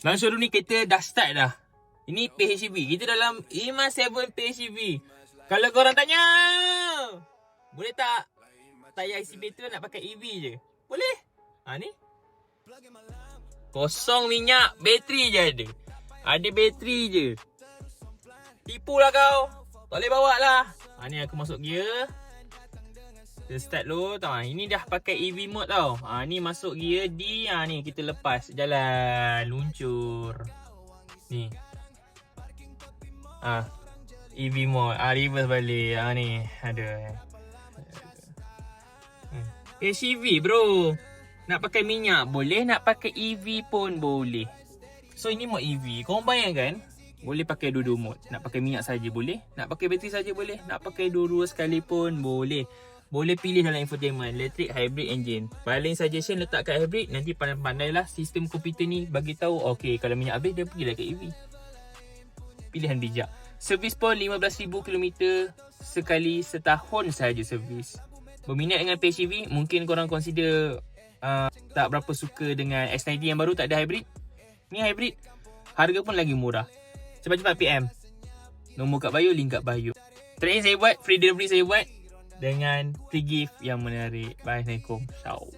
Langsung ni kita dah start dah. Ini PHEV. Kita dalam IMA 7 PHEV. Kalau korang tanya, boleh tak tayar isi bateri nak pakai EV je? Boleh. Ni. Kosong minyak, bateri je ada. Ada bateri je. Tipu lah kau. Tak boleh bawa lah. Ni aku masuk gear. Kita start dulu tau. Ini dah pakai EV mode tau. Ni masuk gear D. Ni kita lepas. Jalan. Luncur. Ni. EV mode. Reverse balik. Ni. Ada. PHEV bro. Nak pakai minyak boleh. Nak pakai EV pun boleh. So ini mode EV. Korang bayangkan. Boleh pakai dua-dua mode. Nak pakai minyak saja boleh. Nak pakai bateri saja boleh. Nak pakai dua-dua sekali pun boleh. Boleh pilih dalam infotainment. Electric, hybrid, engine. Paling suggestion letak kat hybrid. Nanti pandai-pandailah sistem komputer ni bagi tahu. Okay, kalau minyak habis dia pergilah ke EV. Pilihan bijak. Servis pun 15,000 km sekali setahun sahaja servis. Berminat dengan PHEV, mungkin korang consider tak berapa suka dengan X90 yang baru, tak ada hybrid. Ni hybrid. Harga pun lagi murah. Cepat-cepat PM. Nombor kat bio, link kat bio. Trade-in saya buat, free delivery saya buat dengan free gift yang menarik. Bye, Assalamualaikum. Ciao.